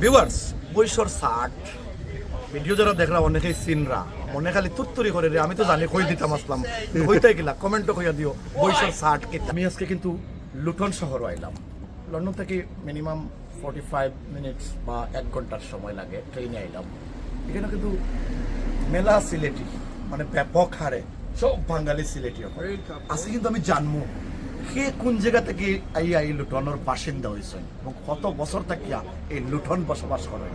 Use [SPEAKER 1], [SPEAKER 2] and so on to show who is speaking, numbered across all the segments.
[SPEAKER 1] Viewers বৈশর 60 video যারা দেখরা অনেকেই সিনরা মনে খালি তুত্তুরি করে রে আমি তো জানি কই দিতাম আসলাম কইতাই গেলা কমেন্টও কইয়া দিও বৈশর 60 কি আমি আজকে কিন্তু লুটন শহর আইলাম লন্ডন থেকে মিনিমাম 45 মিনিটস বা 1 ঘন্টার সময় লাগে ট্রেনে আইলাম এখানে কিন্তু মেলা সিলেটি মানে ব্যাপক হারে সব বাঙালি সিলেটি আজকে কিন্তু আমি জানবো কে কোন জায়গা থেকে এই লুটনের বাসিন্দা হয়েছেন এবং কত বছর থাকিয়া এই লুটন বসবাস করেন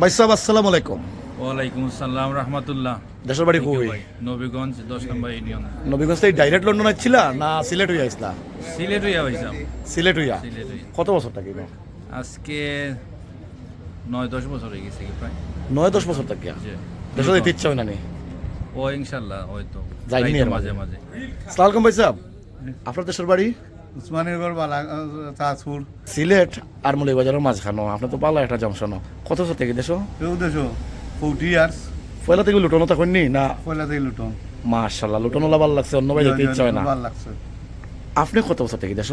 [SPEAKER 1] ভাই সাহেব আসসালামু আলাইকুম।
[SPEAKER 2] ওয়ালাইকুম আসসালাম রহমতুল্লাহ।
[SPEAKER 1] দেশের বাড়ি কই?
[SPEAKER 2] নবীগঞ্জ 10 নম্বর ইউনিয়ন।
[SPEAKER 1] নবীগঞ্জ থেকে ডাইরেক্ট লন্ডন আসছিলা না সিলেট হইয়া আইসলা?
[SPEAKER 2] সিলেট হইয়া হইছাম।
[SPEAKER 1] সিলেট হইয়া
[SPEAKER 2] সিলেট হইয়া
[SPEAKER 1] কত বছর থাকিব?
[SPEAKER 2] আজকে 9-10 বছর হয়ে গেছে কি প্রায়
[SPEAKER 1] 9-10 বছর থাকিয়া দেশে যেতে ইচ্ছা হয় না নি?
[SPEAKER 2] ও ইনশাআল্লাহ হয়তো
[SPEAKER 1] যাইনি
[SPEAKER 2] যাইতো
[SPEAKER 1] এর
[SPEAKER 2] মাঝে মাঝে।
[SPEAKER 1] আসসালামু আলাইকুম ভাই সাহেব, আপনার দেশের বাড়ি?
[SPEAKER 3] উসমানের গড় বালা চাঁদপুর
[SPEAKER 1] সিলেট আর মৌলভীবাজারের মাঝখানো আপনার তো পালা একটা জংশন কত বছর থেকে দেশ?
[SPEAKER 3] কেউ দেশো 40 ইয়ার্স
[SPEAKER 1] পয়লা থেকে লুটন তখন নি না?
[SPEAKER 3] পয়লা থেকে লুটন
[SPEAKER 1] মাশাআল্লাহ লুটন ওলা ভালো লাগছে অন্য ভাই যেতে ইচ্ছা হয় না।
[SPEAKER 3] ভালো লাগছে।
[SPEAKER 1] আপনি কত বছর থেকে দেশ?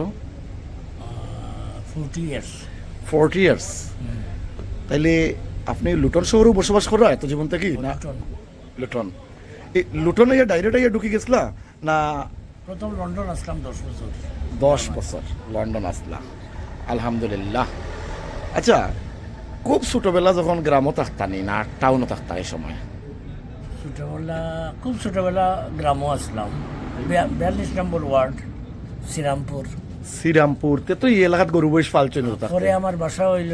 [SPEAKER 4] 40 years.
[SPEAKER 1] 40 ইয়ার্স। তাইলে আপনি লুটন শহরেও বসবাস করা এত জীবন থেকে না? লুটন এই লুটনে ডাইরেক্ট ঢুকে গেছিলা না?
[SPEAKER 4] প্রথম লন্ডন আসলাম 10 বছর।
[SPEAKER 1] 10 বছর লন্ডন আসলা, আলহামদুলিল্লাহ। আচ্ছা, খুব ছোটবেলা যখন গ্রামও থাকতানি না টাউনও থাকতা এই সময়?
[SPEAKER 4] খুব ছোটবেলা গ্রামও আসলাম 42 নম্বর ওয়ার্ড শ্রীরামপুর।
[SPEAKER 1] শ্রীরামপুর তে তো এই এলাকাত গরু বয়স ফালছে নুরু থাকতে?
[SPEAKER 4] পরে আমার বাসা হইল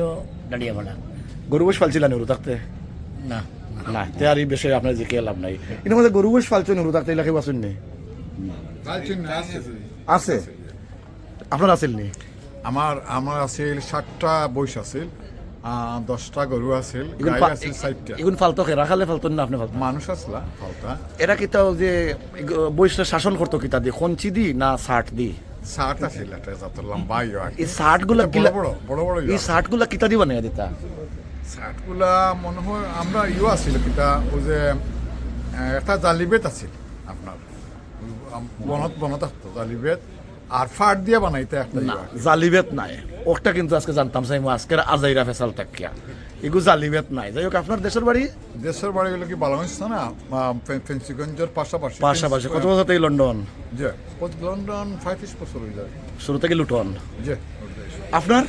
[SPEAKER 4] দাঁড়িয়াপাড়া।
[SPEAKER 1] গরু বয়স ফালছিলা নুরু থাকতে?
[SPEAKER 4] না
[SPEAKER 1] না তে আর এই বিষয়ে আপনার যে লাভ নাই। কিন্তু আমাদের গরু বয়স ফালছে নুরু থাকতে এলাকায় বাসুন নেই? আছে আপনার আছিল নি?
[SPEAKER 5] আমার আছিল 7টা বইস আছিল, 10টা গরু আছিল, গাই আছিল 4টা।
[SPEAKER 1] এগুন ফালতো খেরা খালে ফালতো না আপনি ফালতো?
[SPEAKER 5] মানুষ আসলা ফালতা।
[SPEAKER 1] এরা কিতাও যে বয়সটা শাসন করতো কিতা দি খঞ্চি দি না ষাট দি?
[SPEAKER 5] 60 আছিল, এটা যত লম্বা ইয়া।
[SPEAKER 1] এই ষাট গুলা
[SPEAKER 5] বড় বড় বড়
[SPEAKER 1] এই ষাট গুলা কিতা দি বানাইয়া দিতা?
[SPEAKER 5] 60 গুলা মনে হয় আমরা ইউ আছিল কিতা ওই যে একটা জালিবেত আছিল আপনার বনত থাকতো জালিবেত আর ফাট দিয়ে বানাইতে একটা
[SPEAKER 1] না
[SPEAKER 5] ইয়া।
[SPEAKER 1] জালিবেত নাই ওটা কিন্তু আজকে জানতাম চাই আজকের আজাইরা ফেসাল টাকিয়া এগু জালিবেত নাই। যাই হোক আপনার দেশের বাড়ি?
[SPEAKER 5] দেশের বাড়ি হলো কি বালাগঞ্জ না ফেন্সিগঞ্জের পাশাপাশি।
[SPEAKER 1] পাশাপাশি কত বছর থেকে লন্ডন?
[SPEAKER 5] যে লন্ডন 35 বছর হয়ে যায়।
[SPEAKER 1] শুরু থেকে লুটন।
[SPEAKER 5] যে
[SPEAKER 1] আপনার?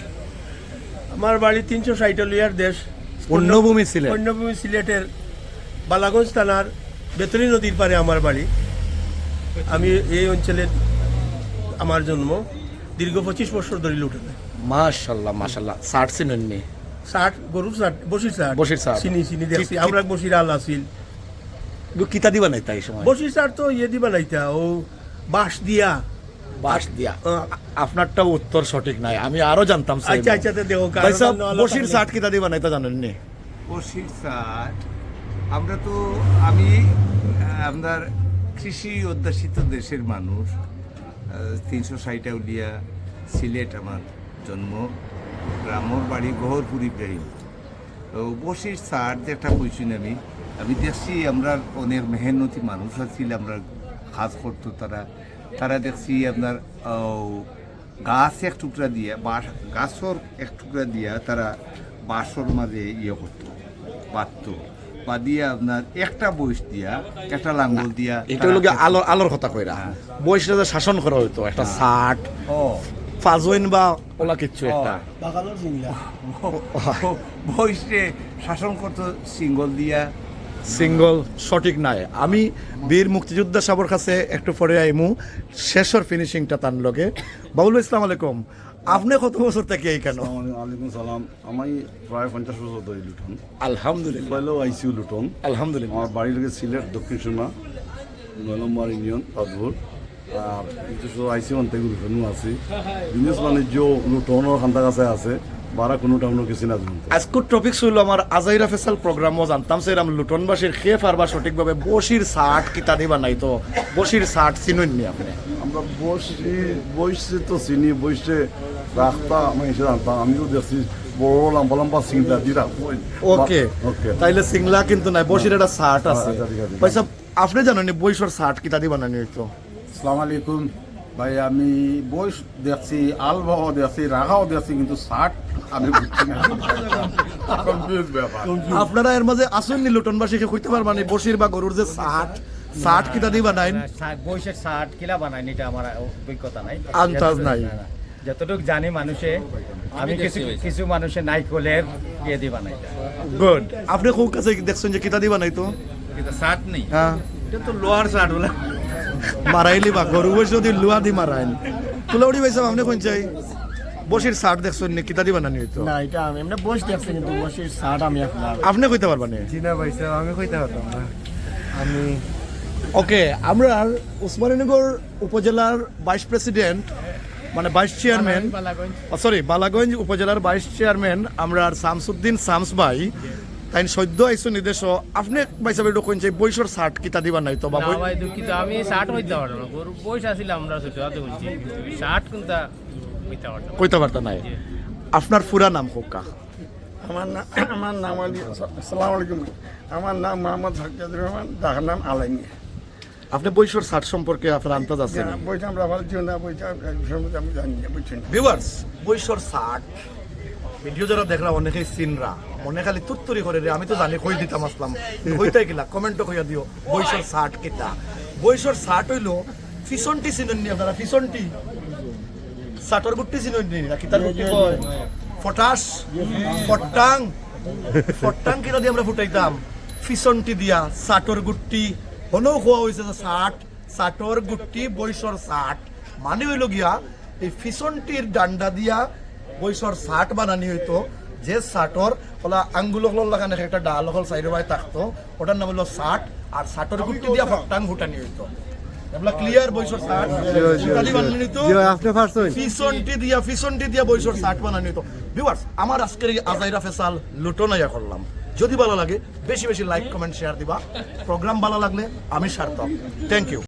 [SPEAKER 6] আমার বাড়ি 360 দেশ
[SPEAKER 1] পুণ্যভূমি ছিলেন?
[SPEAKER 6] পুণ্যভূমি সিলেটের বালাগঞ্জ থানার বেতনী নদীর পারে আমার বাড়ি। আমি এই অঞ্চলে আমার জন্ম, দীর্ঘ 25 বছর ধরে লুটনে।
[SPEAKER 1] মাশাল্লাহ মাশাল্লাহ। ষাট চিনেননি?
[SPEAKER 6] 60 গরুর 60 বসির 60
[SPEAKER 1] বসির ষাট।
[SPEAKER 6] চিনি দেখছি আমরা বসির আল আসিল।
[SPEAKER 1] এগু কিতা দিবা নাই তাই সময়?
[SPEAKER 6] বসির 60 তো ইয়ে দিবা নাইতা ও বাঁশ দিয়া।
[SPEAKER 1] বাস দিয়া। আপনারটাও উত্তর সঠিক নাই, আমি আরো জানতাম চাই।
[SPEAKER 6] আচ্ছা আচ্ছা দেখো
[SPEAKER 1] ভাই সাহেব বসির ষাট কিতা দিবা নাই তা জানেন নি?
[SPEAKER 7] বসির ষাট আমরা তো আমি আপনার কৃষি অধ্যাসিত দেশের মানুষ। 360 উলিয়া সিলেট আমার জন্ম, গ্রামের বাড়ি গহরপুর ইব্রাহিম। তো বসির ষাট যেটা কইছেন আমি দেখছি আমরা অনেক মেহনতি মানুষ আছিল, আমরা কাজ করতো তারা দেখছি আপনার গাছ এক টুকরা দিয়া গাছর এক টুকরা দিয়া তারা বাঁশর মাঝে ইয়ে করতো বাঁধতো, বাঁধিয়া আপনার একটা বয়স দিয়া একটা লাঙ্গল দিয়া।
[SPEAKER 1] এটা হলো আলোর কথা কইরা বয়সটা যে শাসন করা হইতো একটা ষাট
[SPEAKER 7] ও
[SPEAKER 1] ফাজওইন বা ওলা কিচ্ছু একটা
[SPEAKER 6] বাগালোর জিংলা
[SPEAKER 7] বয়সে শাসন করতো সিঙ্গল দিয়া।
[SPEAKER 1] সিঙ্গল সঠিক নাই। আমি বীর মুক্তিযোদ্ধা সাবর কাছে একটু পরে আইমু শেষর ফিনিশিংটা তার লগে। বাবুল ইসলাম আলাইকুম, আপনি কত বছর থেকে এই কেন?
[SPEAKER 8] ওয়ালাইকুম সালাম। আমি প্রায় 50 বছর ধরে লুটন।
[SPEAKER 1] আলহামদুলিল্লাহ।
[SPEAKER 8] পয়লাও আইসিউ লুটন।
[SPEAKER 1] আলহামদুলিল্লাহ।
[SPEAKER 8] আমার বাড়ি লোকে সিলেট দক্ষিণ সীমা 9 নম্বর ইউনিয়ন তাজপুর। আর কিছু আইসিউ অন্তে লুটনও আছে। বিজনেস বাণিজ্য লুটনের খান্তা কাছে আছে, বারা কোনো টাউনও কিছু না জানতো।
[SPEAKER 1] আজকের টপিক ছিল আমার আজাইরা ফেসাল প্রোগ্রামও জানতাম সেরাম লুটনবাসীর খেয়ে পারবা সঠিকভাবে বসির ষাট কিতা দিবা নাই তো বসির ষাট চিনুননি আপনি?
[SPEAKER 8] আমরা বসে তো চিনি, বসে রাস্তা আমি এসে জানতাম। আমিও দেখছি বড় লম্বা লম্বা সিংলা দিরা।
[SPEAKER 1] ওকে
[SPEAKER 8] ওকে,
[SPEAKER 1] তাইলে সিংলা কিন্তু নাই, বসির একটা ষাট আছে।
[SPEAKER 8] ঠিক আছে।
[SPEAKER 1] ভাই সাহেব আপনি জানেন বইসর ষাট কিতা দিবা নাই তো?
[SPEAKER 3] আসসালামু আলাইকুম ভাই, আমি বয়স দেখছি, আলবাও দেখছি, রাগাও দেখছি, কিন্তু 60 আমি বুঝছি না।
[SPEAKER 1] আপনারা এর মাঝে আসুন নি লুটনবাসীকে কইতে পারবানি বসির বা গরুর যে ষাট কিতা দি বানাইন
[SPEAKER 4] বৈশের 60 কিলা বানাইনি, এটা আমার অভিজ্ঞতা নাই,
[SPEAKER 1] আন্দাজ নাই।
[SPEAKER 4] যতটুকু জানি মানুষে, আমি কিছু মানুষে নাইকলের ইয়ে দিয়ে বানাই।
[SPEAKER 1] গুড। আপনি কোন কাছে দেখছেন যে কিতা দি বানাইতো?
[SPEAKER 2] কিন্তু শার্ট নেই,
[SPEAKER 1] হ্যাঁ,
[SPEAKER 2] এটা তো লোহার শার্ট বলে।
[SPEAKER 1] মারাইলি বা গরু বসে যদি লুয়া দি মারাইন তুলে উড়ি পাইছাম। আপনি কোন চাই বসির ষাট দেখছেন নি কিতা দি বানানি হইতো?
[SPEAKER 4] না, এটা আমি এমনি বস দেখছি, কিন্তু বসের 60 আমি এখন
[SPEAKER 1] আপনি কইতে পারবেন?
[SPEAKER 3] চিনা পাইছে আমি কইতে পারতাম না।
[SPEAKER 1] আমি ওকে। আমরা উসমানীনগর উপজেলার ভাইস প্রেসিডেন্ট মানে ভাইস চেয়ারম্যান, সরি বালাগঞ্জ উপজেলার ভাইস চেয়ারম্যান আমরা শামসুদ্দিন শামস ভাই তাই সদ্য আইসো নির্দেশ। আপনি ভাই সাহেব কোন চাই বৈশর ষাট কিতা দিবা নাই তো? বা
[SPEAKER 9] ভাই দুঃখিত, আমি 60 হইতে পারবো না, গরু বয়স আছিল আমরা ছোট হাতে বলছি, 60 কিন্তু হইতে পারতাম না।
[SPEAKER 1] কইতে পারতা নাই। আপনার পুরা নাম হোকা?
[SPEAKER 10] আমার নাম আসসালামু আলাইকুম, আমার নাম মোহাম্মদ সাজ্জাদুর রহমান, ডাকার নাম আলাইনি।
[SPEAKER 1] আপনি বৈশর ষাট সম্পর্কে আপনার আন্দাজ আছে?
[SPEAKER 10] বইটা আমরা ভালো ছিল না, বইটা সম্বন্ধে আমি জানি না, বুঝছেন।
[SPEAKER 1] ভিউয়ার্স, বৈশর ষাট ভিডিও যারা দেখরা অনেকেই সিনরা মনে খালি তুত্তুরি করে রে, আমি তো জানি কই দিতাম আসলাম, হইতাই গেলা কমেন্টও কইয়া দিও বৈশর ষাট কিতা। বৈশর ষাট হইল ফিসন্টি চিনেননি আপনারা? ফিসন্টি ষাটর গুট্টি চিনেননি না? কিতার গুট্টি কয় ফটাস, ফট্টাং, ফট্টাং কিতা দিয়ে আমরা ফুটাইতাম? ফিসন্টি দিয়া ষাটর গুট্টি হলেও খোয়া হয়েছে যে ষাটর গুট্টি বৈশর ষাট মানে হইল গিয়া এই ফিসন্টির ডান্ডা দিয়া বৈশর ষাট বানানি হইতো। যে ষাটর ওলা আঙ্গুল লাগানো একটা ডাল হল সাইড বাই থাকতো, ওটার নাম হলো ষাট। আর ষাটর গুট্টি দিয়া ফট্টাং ফুটানি হইতো। এগুলা ক্লিয়ার? বৈশর ষাট বানানি হইতো ফিসন্টি দিয়া বৈশর ষাট বানানি হইতো। ভিউয়ার্স, আমার আজকের এই আজাইরা ফেসাল লুটনাইয়া করলাম। যদি ভালো লাগে বেশি বেশি লাইক কমেন্ট শেয়ার দিবা। প্রোগ্রাম ভালো লাগলে আমি সার্থক। Thank you.